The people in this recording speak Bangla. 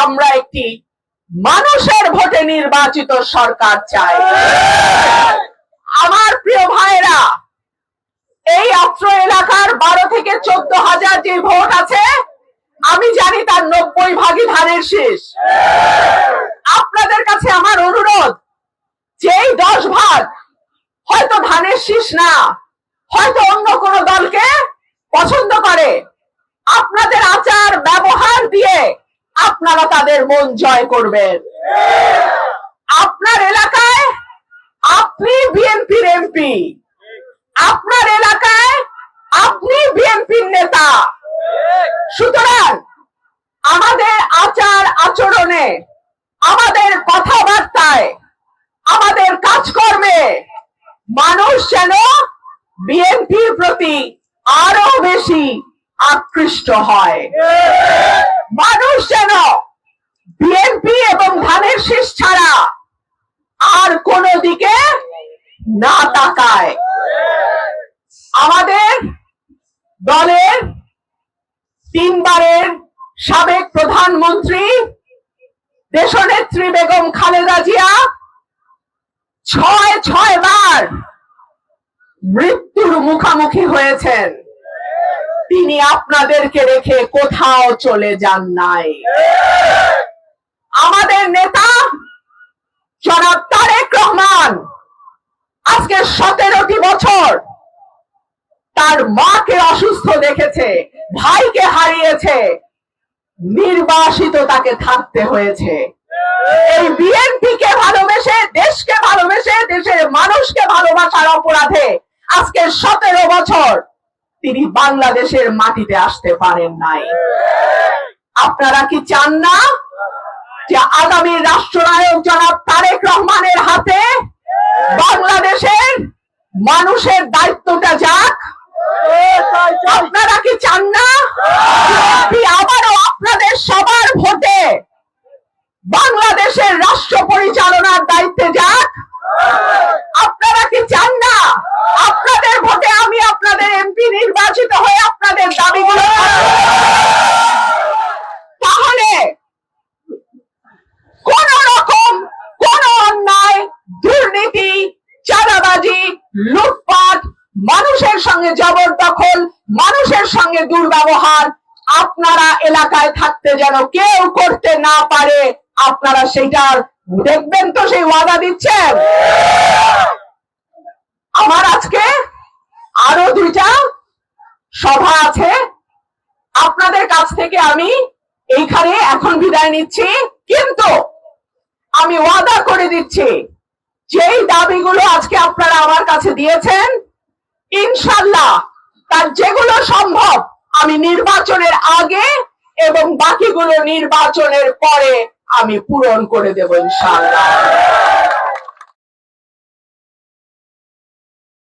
আমরা একটি মানুষের ভোটে নির্বাচিত সরকার চাই। আমার প্রিয় ভাইরা, এই অত্র এলাকার 12 থেকে 14,000 যে ভোট আছে, আমি জানি তার 90 ভাগই ধানের শীষ। আপনাদের কাছে আমার অনুরোধ, যেই 10 ভাগ হয়তো ধানের শীষ না, হয়তো অন্য কোনো দলকে পছন্দ করে, আপনাদের আচার ব্যবহার দিয়ে আপনারা তাদের মন জয় করবেন। আপনার এলাকায় আপনি বিএনপির এমপি, আপনার এলাকায় আপনি বিএনপির নেতা। সুতরাং আমাদের আচার আচরণে, আমাদের কথাবার্তায়, আমাদের কাজকর্মে মানুষ যেন বিএনপির প্রতি আরো বেশি আকৃষ্ট হয়, মানুষ যেন বিএনপি এবং ধানের শীষ ছাড়া আর কোন দিকে না তাকায়। আমাদের দলের 3 বারের সাবেক প্রধানমন্ত্রী দেশনেত্রী বেগম খালেদা জিয়া 6 বার মৃত্যুর মুখোমুখি হয়েছেন। তিনি আপনাদেরকে রেখে কোথাও চলে যান নাই। আমাদের নেতা জনাব তারেক রহমান আজকে 17টি বছর তার মাকে অসুস্থ দেখেছে, ভাইকে হারিয়েছে, নির্বাসিত তাকে থাকতে হয়েছে। এই বিএনপিকে ভালোবেসে, দেশকে ভালোবেসে, দেশের মানুষকে ভালোবাসার অপরাধে আজকে 17 বছর তিনি বাংলাদেশের মাটিতে আসতে পারেন নাই। আপনারা কি চান না যে আগামী রাষ্ট্রনায়ক জনাব তারেক রহমানের হাতে বাংলাদেশের মানুষের দায়িত্বটা যাক? আপনারা কি চান না আবারও আপনাদের সবার ভোটে বাংলাদেশের রাষ্ট্র পরিচালনার দায়িত্বে যাক? আপনারা কি চান না আপনাদের ভোটে আমি আপনাদের এমপি নির্বাচিত হয়ে আপনাদের দাবিগুলো? তাহলে কোন রকম কোন অন্যায়, দুর্নীতি, চাঁদাবাজি, লুটপাট, মানুষের সঙ্গে জবরদখল, মানুষের সঙ্গে দুর্ব্যবহার আপনারা এলাকায় থাকতে যেন কেউ করতে না পারে, আপনারা সেটার দেখবেন তো? সেই ওয়াদা দিচ্ছেন? আমার আজকে আরো 2টা সভা আছে, আপনাদের কাছ থেকে আমি এইখানে এখন বিদায় নিচ্ছি। কিন্তু আমি ওয়াদা করে দিচ্ছি, যেই দাবিগুলো আজকে আপনারা আমার কাছে দিয়েছেন, ইনশাআল্লাহ তার যেগুলো সম্ভব আমি নির্বাচনের আগে এবং বাকিগুলো নির্বাচনের পরে আমি পূরণ করে দেব ইনশাআল্লাহ।